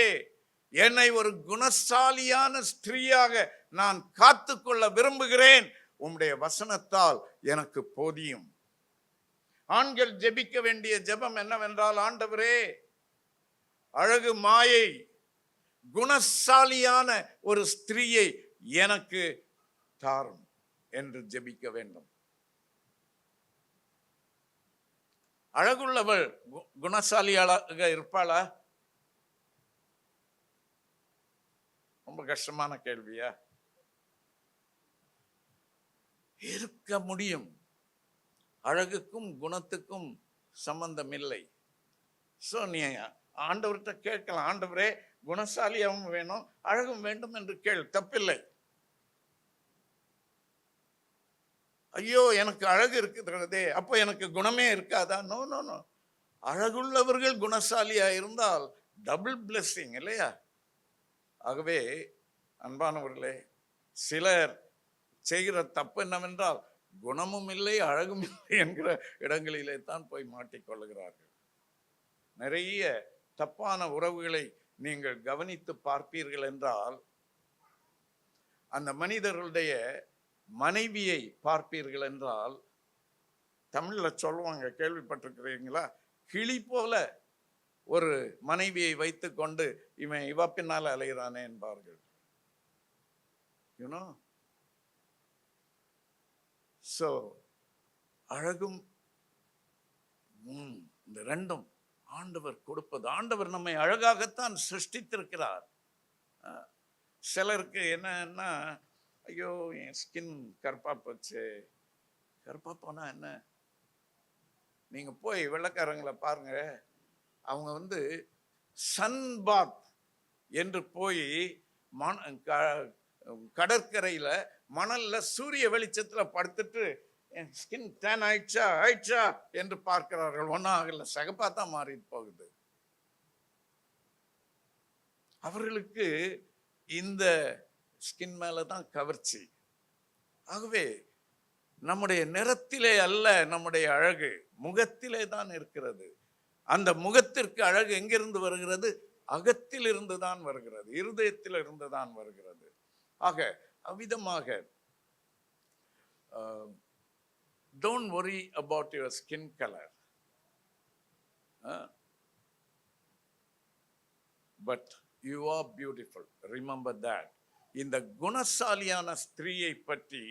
என்னை ஒரு குணசாலியான ஸ்திரீயாக நான் காத்துக்கொள்ள விரும்புகிறேன், உம்முடைய வசனத்தால் எனக்கு போதியும். ஆண்கள் ஜெபிக்க வேண்டிய ஜெபம் என்னவென்றால், ஆண்டவரே அழகு மாயை குணசாலியான ஒரு ஸ்திரீயை எனக்கு தாரும் என்று ஜெபிக்க வேண்டும். அழகுள்ளவள் குணசாலியாக இருப்பாளா? ரொம்ப கஷ்டமான கேள்வியா? இருக்க முடியும். அழகுக்கும் குணத்துக்கும் சம்பந்தம் இல்லை. சோ நீ ஆண்டவர்கிட்ட கேட்கலாம், ஆண்டவரே குணசாலியாகவும் வேணும் அழகும் வேண்டும் என்று கேள், தப்பில்லை. ஐயோ எனக்கு அழகு இருக்கிறதே, அப்போ எனக்கு குணமே இருக்காதா? No no no. அழகுள்ளவர்கள் குணசாலியா இருந்தால் டபுள் பிளெஸிங் இல்லையா? ஆகவே அன்பானவர்களே, சிலர் செய்கிற தப்பு என்னவென்றால் குணமும் இல்லை அழகும் இல்லை என்கிற இடங்களிலே தான் போய் மாட்டிக்கொள்ளுகிறார்கள். நிறைய தப்பான உறவுகளை நீங்கள் கவனித்து பார்ப்பீர்கள் என்றால், அந்த மனிதர்களுடைய மனைவியை பார்ப்பீர்கள் என்றால், தமிழ்ல சொல்லுவாங்க, கேள்விப்பட்டிருக்கிறீங்களா? கிளி போல ஒரு மனைவியை வைத்துக் கொண்டு இவன் இவ பின்னால அலைகிறானே என்பார்கள். யூனோ, சோ அழகும் இந்த ரெண்டும் ஆண்டவர் கொடுப்பது. ஆண்டவர் நம்மை அழகாகத்தான் சிருஷ்டித்திருக்கிறார். சிலருக்கு என்னன்னா, ஐயோ என் ஸ்கின் கருப்பா போச்சு. கருப்பா போனா என்ன? நீங்க போய் வெள்ளைக்காரங்களை பாருங்க, அவங்க சன் பாத் என்று போய் கடற்கரையில மணல்ல சூரிய வெளிச்சத்துல படுத்துட்டு என் ஸ்கின் டேன் ஆயிடுச்சா என்று பார்க்கிறார்கள். ஒன்னும் ஆகல, சகப்பா தான் மாறிட்டு போகுது. அவர்களுக்கு இந்த ஸ்கின் மேலதான் கவர்ச்சி. ஆகவே நம்முடைய நிறத்திலே அல்ல நம்முடைய அழகு, முகத்திலே தான் இருக்கிறது. அந்த முகத்திற்கு அழகு எங்கிருந்து வருகிறது? அகத்தில் இருந்து தான் வருகிறது, இருதயத்தில் இருந்து தான் வருகிறது. ஆக அவ்விதமாக don't worry about your skin color, but you are beautiful, remember that. இந்த குணசாலியான ஸ்திரீயை பற்றி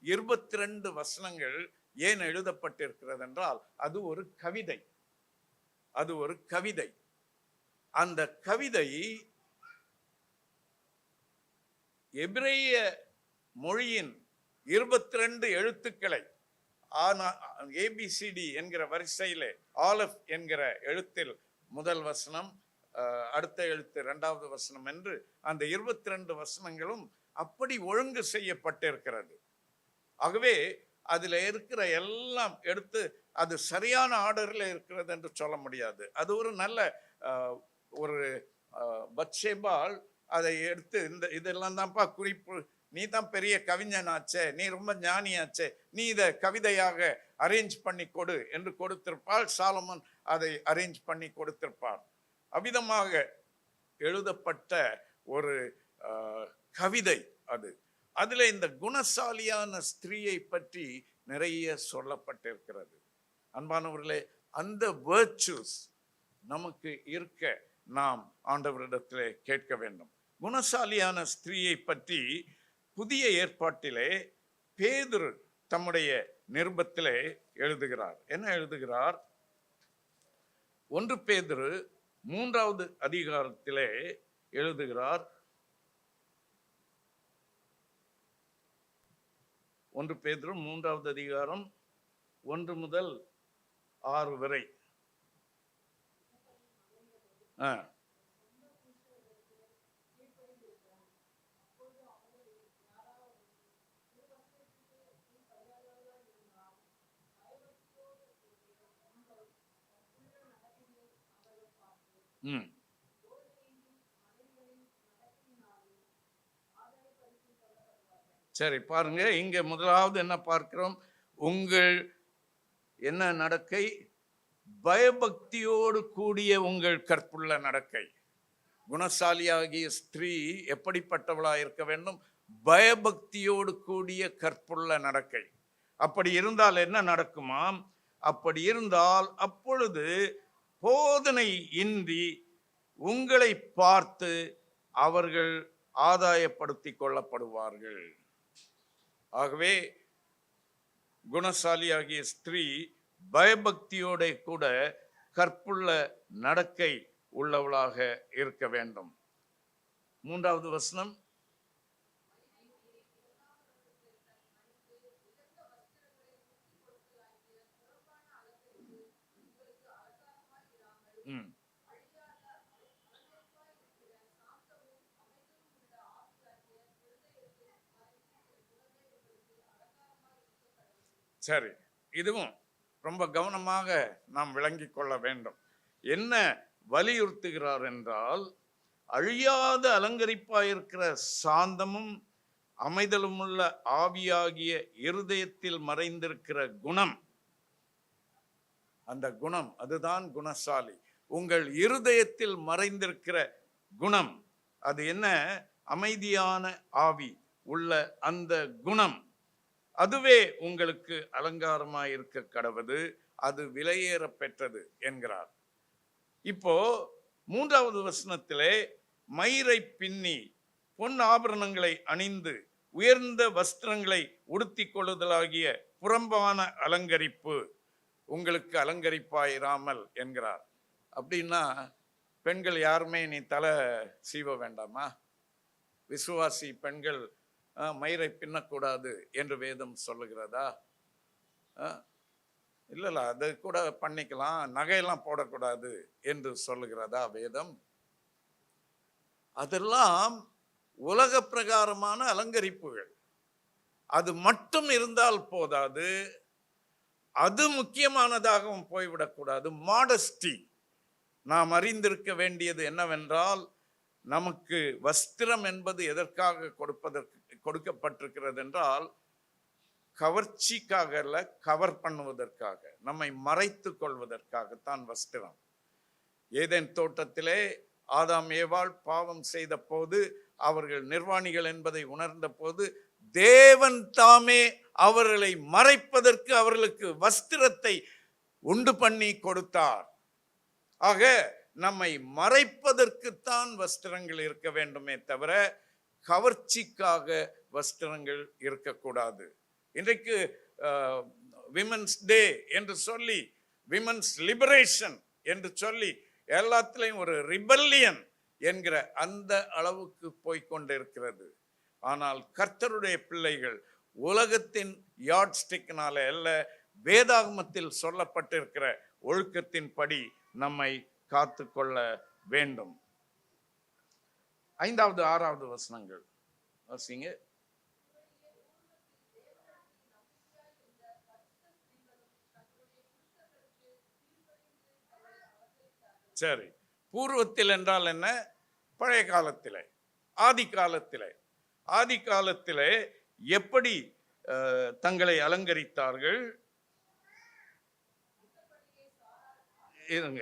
22 வசனங்கள் ஏன் எழுதப்பட்டிருக்கிறது என்றால், அது ஒரு கவிதை. அது ஒரு கவிதை. அந்த கவிதை எபிரேய மொழியின் 22 எழுத்துக்களை ABCD என்கிற வரிசையிலே ஆலஃப் என்கிற எழுத்தில் முதல் வசனம், அடுத்த எழுத்து இரண்டாவது வசனம் என்று அந்த 22 வசனங்களும் அப்படி ஒழுங்கு செய்யப்பட்டிருக்கிறது. ஆகவே அதுல இருக்கிற எல்லாம் எடுத்து அது சரியான ஆர்டர்ல இருக்கிறது என்று சொல்ல முடியாது. அது ஒரு நல்ல ஒரு பத்ஷேபாள் அதை எடுத்து இதெல்லாம் தான்ப்பா குறிப்பு, நீ தான் பெரிய கவிஞனாச்சே, நீ ரொம்ப ஞானியாச்சே, நீ இதை கவிதையாக அரேஞ்ச் பண்ணி கொடு என்று கொடுத்திருப்பாள். சாலமன் அதை அரேஞ்ச் பண்ணி கொடுத்திருப்பாள். அவ்விதமாக எழுதப்பட்ட ஒரு கவிதை அது. அதுல இந்த குணசாலியான ஸ்திரீயை பற்றி நிறைய சொல்லப்பட்டிருக்கிறது. அன்பானவர்களே, அந்த வேர்ச்சுஸ் நமக்கு இருக்க நாம் ஆண்டவரிடத்திலே கேட்க வேண்டும். குணசாலியான ஸ்திரீயை பற்றி புதிய ஏற்பாட்டிலே பேதுரு தம்முடைய நிருபத்திலே எழுதுகிறார். என்ன எழுதுகிறார்? 1 பேதுரு 3வது அதிகாரத்திலே எழுதுகிறார். 1 பேதுரு 3வது அதிகாரம் 1 முதல் 6 வரை. ம். சரி, பாருங்க, இங்க முதலாவது என்ன பார்க்கிறோம்? உங்கள் என்ன நடக்கை? பயபக்தியோடு கூடிய உங்கள் கற்புள்ள நடக்கை. குணசாலியாகிய ஸ்திரீ எப்படிப்பட்டவளாக இருக்க வேண்டும்? பயபக்தியோடு கூடிய கற்புள்ள நடக்கை. அப்படி இருந்தால் என்ன நடக்குமாம்? அப்படி இருந்தால் அப்பொழுது போதனை இன்றி உங்களை பார்த்து அவர்கள் ஆதாயப்படுத்திக் கொள்ளப்படுவார்கள். ஆகவே குணசாலியாகிய ஸ்திரீ பயபக்தியோட கூட கற்புள்ள நடக்கை உள்ளவளாக இருக்க வேண்டும். 3வது வசனம். சரி, இதுவும் ரொம்ப கவனமாக நாம் விளங்கிக் கொள்ள வேண்டும். என்ன வலியுறுத்துகிறார் என்றால், அழியாத அலங்கரிப்பாயிருக்கிற சாந்தமும் அமைதலும் உள்ள ஆவியாகிய இருதயத்தில் மறைந்திருக்கிற குணம். அந்த குணம், அதுதான் குணசாலி. உங்கள் இருதயத்தில் மறைந்திருக்கிற குணம் அது என்ன? அமைதியான ஆவி உள்ள அந்த குணம், அதுவே உங்களுக்கு அலங்காரமாய் இருக்க கடவது. அது விலையேற பெற்றது என்கிறார். இப்போ 3வது வசனத்திலே மயிரை பின்னி பொன் ஆபரணங்களை அணிந்து உயர்ந்த வஸ்திரங்களை உடுத்திக் கொள்ளுதலாகிய புறம்பான அலங்கரிப்பு உங்களுக்கு அலங்கரிப்பாயிராமல் என்கிறார். அப்படின்னா பெண்கள் யாருமே நீ தலை சீவ வேண்டாமா? விசுவாசி பெண்கள் மயிரை பின்னக்கூடாது என்று வேதம் சொல்லுகிறதா? இல்ல, அது கூட பண்ணிக்கலாம், நகையெல்லாம் போடக்கூடாது என்று சொல்லுகிறதா வேதம்? அதெல்லாம் உலக பிரகாரமான அலங்கரிப்புகள். அது மட்டும் இருந்தால் போதாது, அது முக்கியமானதாகவும் போய்விடக்கூடாது. மாடஸ்டி. நாம் அறிந்திருக்க வேண்டியது என்னவென்றால், நமக்கு வஸ்திரம் என்பது எதற்காக கொடுக்கப்பட்டிருக்கிறது என்றால், கவர்ச்சிக்காக அல்ல, கவர் பண்ணுவதற்காக, நம்மை மறைத்து கொள்வதற்காகத்தான் வஸ்திரம். ஏதேன் தோட்டத்திலே ஆதாம் ஏவாள் பாவம் செய்த போது, அவர்கள் நிர்வாணிகள் என்பதை உணர்ந்த போது, தேவன் தாமே அவர்களை மறைப்பதற்கு அவர்களுக்கு வஸ்திரத்தை உண்டு பண்ணி கொடுத்தார். ஆக நம்மை மறைப்பதற்குத்தான் வஸ்திரங்கள் இருக்க வேண்டுமே தவிர கவர்ச்சிக்காக வஸ்திரங்கள் இருக்கக்கூடாது. இன்றைக்கு விமென்ஸ் டே என்று சொல்லி, விமென்ஸ் லிபரேஷன் என்று சொல்லி எல்லாத்திலையும் ஒரு ரிபல்லியன் என்கிற அந்த அளவுக்கு போய்கொண்டிருக்கிறது. ஆனால் கர்த்தருடைய பிள்ளைகள் உலகத்தின் யார்ட்ஸ்டிக்னால அல்ல, வேதாகமத்தில் சொல்லப்பட்டிருக்கிற ஒழுக்கத்தின் படி நம்மை காத்து கொள்ள வேண்டும். 5வது 6வது வசனங்கள் வாசிங்க. சரி, பூர்வத்தில் என்றால் என்ன? பழைய காலத்திலே, ஆதி காலத்திலே. ஆதி காலத்திலே எப்படி தங்களை அலங்கரித்தார்கள்? இருங்க.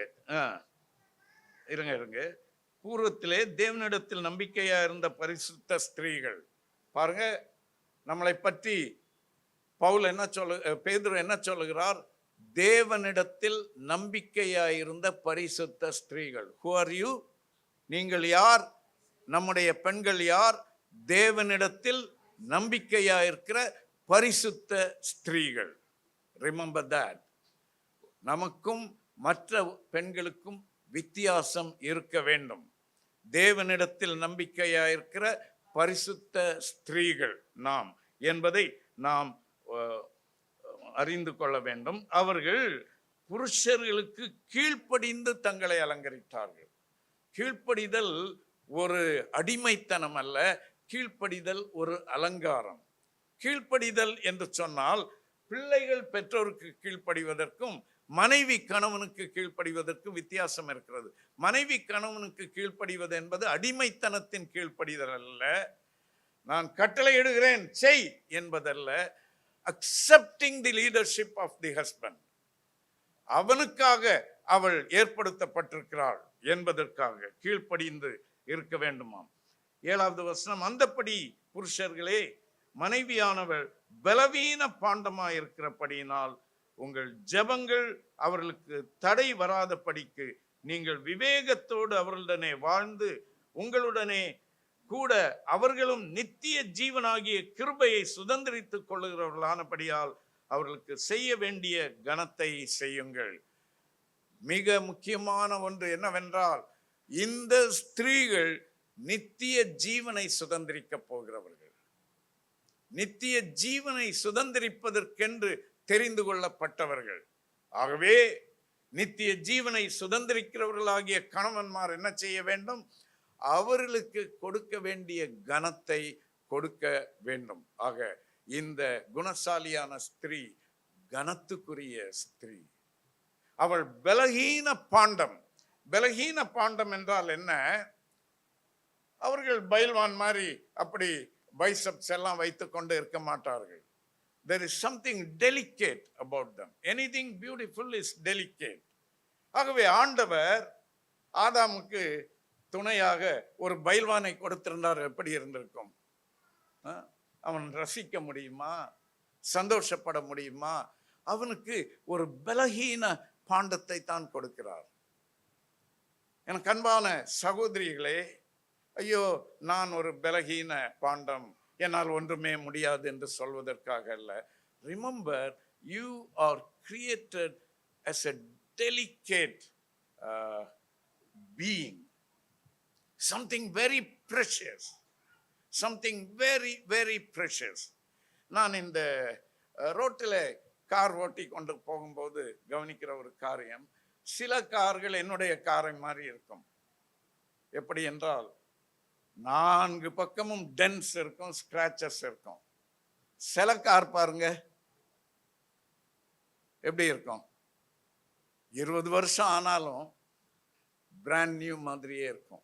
பூர்வத்திலே தேவனிடத்தில் நம்பிக்கையா இருந்த பரிசுத்த ஸ்திரீகள். பாருங்க, நம்மளை பற்றி பவுல் என்ன பேதுரு என்ன சொல்லுகிறார்? தேவனிடத்தில் நம்பிக்கையாயிருந்த பரிசுத்த ஸ்திரீகள். Who are you? நீங்கள் யார்? நம்முடைய பெண்கள் யார்? தேவனிடத்தில் நம்பிக்கையாயிருக்கிற பரிசுத்த ஸ்திரீகள். Remember that. நமக்கும் மற்ற பெண்களுக்கும் வித்தியாசம் இருக்க வேண்டும். தேவனிடத்தில் நம்பிக்கையாயிருக்கிற பரிசுத்த ஸ்திரீகள் நாம் என்பதை நாம் அறிந்து கொள்ள வேண்டும். அவர்கள் புருஷர்களுக்கு கீழ்ப்படிந்து தங்களை அலங்கரித்தார்கள். கீழ்ப்படிதல் ஒரு அடிமைத்தனம் அல்ல, கீழ்ப்படிதல் ஒரு அலங்காரம். கீழ்ப்படிதல் என்று சொன்னால் பிள்ளைகள் பெற்றோருக்கு கீழ்ப்படிவதற்கும் மனைவி கணவனுக்கு கீழ்ப்படிவதற்கு வித்தியாசம் இருக்கிறது. மனைவி கணவனுக்கு கீழ்ப்படிவது என்பது அடிமைத்தனத்தின் கீழ்ப்படிதல் அல்ல. நான் கட்டளை இடுகிறேன் செய் என்பதல்ல. Accepting the leadership of the husband. அவனுக்காக அவள் ஏற்படுத்தப்பட்டிருக்கிறாள் என்பதற்காக கீழ்ப்படிந்து இருக்க வேண்டுமாம். 7வது வசனம், அந்தப்படி புருஷர்களே, மனைவியானவள் பலவீன பாண்டமாய் இருக்கிறபடியினால் உங்கள் ஜெபங்கள் அவர்களுக்கு தடை வராதபடிக்கு நீங்கள் விவேகத்தோடு அவர்களுடனே வாழ்ந்து உங்களுடனே கூட அவர்களும் நித்திய ஜீவனாகிய கிருபையை சுதந்திரித்துக் கொள்ளுகிறவர்களானபடியால் அவர்களுக்கு செய்ய வேண்டிய கனத்தை செய்யுங்கள். மிக முக்கியமான ஒன்று என்னவென்றால், இந்த ஸ்திரீகள் நித்திய ஜீவனை சுதந்திரிக்க போகிறவர்கள். நித்திய ஜீவனை சுதந்திரிப்பதற்கென்று தெரிந்து கொள்ளப்பட்டவர்கள். ஆகவே நித்திய ஜீவனை சுதந்திரிக்கிறவர்களாகிய கணவன்மார் என்ன செய்ய வேண்டும்? அவர்களுக்கு கொடுக்க வேண்டிய கனத்தை கொடுக்க வேண்டும். ஆக இந்த குணசாலியான ஸ்திரீ கனத்துக்குரிய ஸ்திரீ. அவள் பலகீன பாண்டம். பலகீன பாண்டம் என்றால் என்ன? அவர்கள் பைல்வான் மாதிரி அப்படி பைசப்ஸ் எல்லாம் வைத்துக் கொண்டு இருக்க மாட்டார்கள். There is something delicate about them. Anything beautiful is delicate. ஆகவே ஆண்டவர் ஆதாமுக்கு துணையாக ஒரு பைல்வானை கொடுத்திருந்தார். எப்படி இருந்திருக்கும்? அவன் ரசிக்க முடியுமா? சந்தோஷப்பட முடியுமா? அவனுக்கு ஒரு பலகீன பாண்டத்தை தான் கொடுக்கிறார். எனக்கு அன்பான சகோதரிகளே, ஐயோ நான் ஒரு பலகீன பாண்டம், என்னால் ஒன்றுமே முடியாது என்று சொல்வதற்காக அல்ல. Remember, you are created as a delicate being, something very precious, something very very precious. நான் இந்த ரோட்டில் கார் ஓட்டி கொண்டு போகும்போது கவனிக்கிற ஒரு காரியம், சில கார்கள் என்னுடைய காரை மாதிரி இருக்கும். எப்படி என்றால், 4 பக்கமும் டென்ஸ் இருக்கும், ஸ்கிராச்சஸ் இருக்கும். சில கார் பாருங்க எப்படி இருக்கும், 20 வருஷம் ஆனாலும் பிராண்ட் நியூ மாதிரியே இருக்கும்.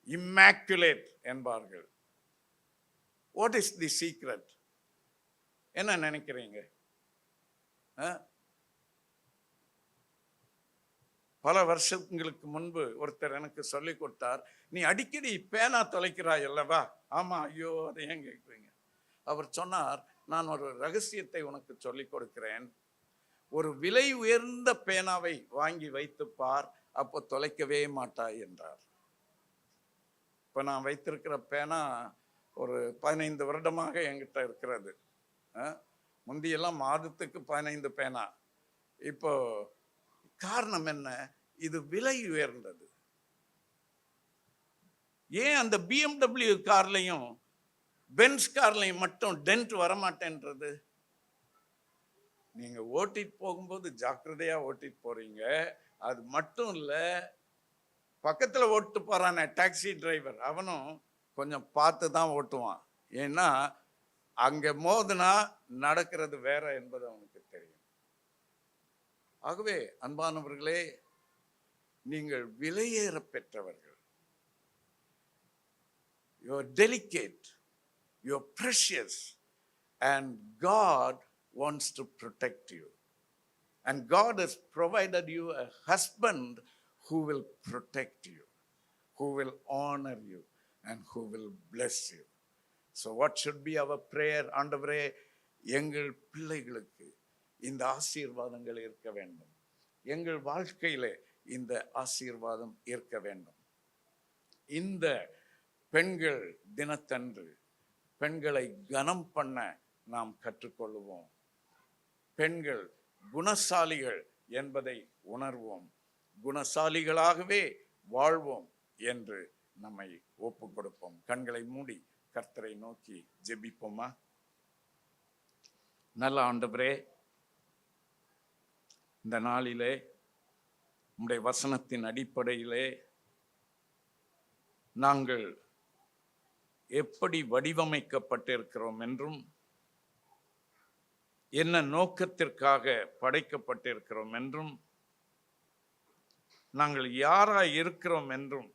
இம்மாக்குலேட் என்பார்கள். What is the secret? என்ன நினைக்கிறீங்க? பல வருஷங்களுக்கு முன்பு ஒருத்தர் எனக்கு சொல்லி கொடுத்தார், நீ அடிக்கடி பேனா தொலைக்கிறாய் அல்லவா? ஆமா. ஐயோ, அதை ஏன் கேட்குறீங்க? அவர் சொன்னார், நான் ஒரு ரகசியத்தை உனக்கு சொல்லி கொடுக்கிறேன். ஒரு விலை உயர்ந்த பேனாவை வாங்கி வைத்து பார், அப்போ தொலைக்கவே மாட்டாய் என்றார். இப்போ நான் வைத்திருக்கிற பேனா ஒரு 15 வருடமாக என்கிட்ட இருக்கிறது. முந்தியெல்லாம் மாதத்துக்கு 15 பேனா. இப்போ காரணம் என்ன? இது விலை உயர்ந்தது. ஏன் அந்த BMW கார்லையும் பென்ஸ் கார்லையும் மட்டும் டென்ட் வரமாட்டேன்றது? நீங்க ஓட்டிட்டு போகும்போது ஜாக்கிரதையா ஓட்டிட்டு போறீங்க. அது மட்டும் இல்ல, பக்கத்துல ஓட்டு போறானே டாக்ஸி டிரைவர், அவனும் கொஞ்சம் பார்த்து தான் ஓட்டுவான். ஏன்னா அங்க மோதுனா நடக்கிறது வேற என்பது அவனுக்கு தெரியும். ஆகவே அன்பானவர்களே, நீங்கள் விலையேற பெற்றவர்கள். You are delicate, you are precious, and God wants to protect you. And God has provided you a husband who will protect you, who will honor you, and who will bless you. So what should be our prayer? ஆண்டவரே, எங்கள் பிள்ளைகளுக்கு இந்த ஆசீர்வாதங்கள் இருக்க வேண்டும். எங்கள் வாழ்க்கையிலே இந்த ஆசீர்வாதம் இருக்க வேண்டும். இந்த பெண்கள் தினத்தன்று பெண்களை கனம் பண்ண நாம் கற்றுக்கொள்வோம். பெண்கள் குணசாலிகள் என்பதை உணர்வோம். குணசாலிகளாகவே வாழ்வோம் என்று நம்மை ஒப்பு கொடுப்போம். கண்களை மூடி கர்த்தரை நோக்கி ஜெபிப்போமா? நல்ல ஆண்டவரே, இந்த நாளிலே உம்முடைய வசனத்தின் அடிப்படையிலே நாங்கள் எப்படி வடிவமைக்கப்பட்டிருக்கிறோம் என்றும், என்ன நோக்கத்திற்காக படைக்கப்பட்டிருக்கிறோம் என்றும் நாங்கள் யாராய் இருக்கிறோம் என்றும்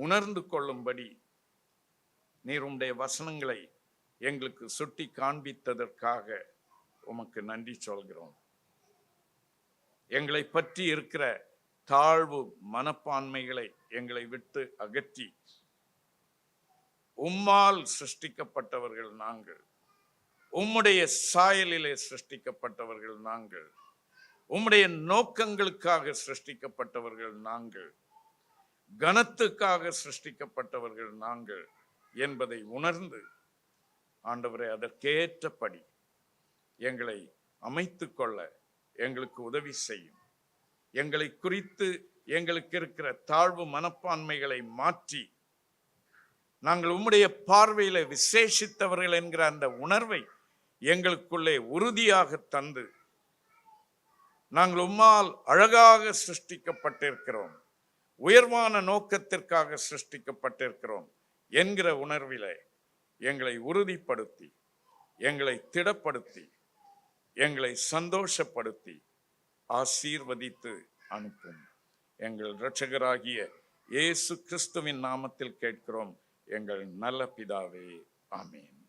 உணர்ந்து கொள்ளும்படி நீர் உம்முடைய வசனங்களை எங்களுக்கு சுட்டி காண்பித்ததற்காக உமக்கு நன்றி சொல்கிறோம். எங்களை பற்றி இருக்கிற தாழ்வு மனப்பான்மைகளை எங்களை விட்டு அகற்றி உம்மால் சிருஷ்டிக்கப்பட்டவர்கள் நாங்கள், உம்முடைய சாயலிலே சிருஷ்டிக்கப்பட்டவர்கள் நாங்கள், உம்முடைய நோக்கங்களுக்காக சிருஷ்டிக்கப்பட்டவர்கள் நாங்கள், கனத்துக்காக சிருஷ்டிக்கப்பட்டவர்கள் நாங்கள் என்பதை உணர்ந்து ஆண்டவரே அதற்கேற்றபடி எங்களை அமைத்து கொள்ள எங்களுக்கு உதவி செய்யும். எங்களை குறித்து எங்களுக்கு இருக்கிற தாழ்வு மனப்பான்மைகளை மாற்றி நாங்கள் உம்முடைய பார்வையில விசேஷித்தவர்கள் என்கிற அந்த உணர்வை எங்களுக்குள்ளே உறுதியாக தந்து நாங்கள் உம்மால் அழகாக சிருஷ்டிக்கப்பட்டிருக்கிறோம், உயர்வான நோக்கத்திற்காக சிருஷ்டிக்கப்பட்டிருக்கிறோம் என்கிற உணர்விலே எங்களை உறுதிப்படுத்தி, எங்களை திடப்படுத்தி, எங்களை சந்தோஷப்படுத்தி ஆசீர்வதித்து அனுப்பும். எங்கள் இரட்சகராகிய இயேசு கிறிஸ்துவின் நாமத்தில் கேட்கிறோம் எங்கள் நல்ல பிதாவே, ஆமென்.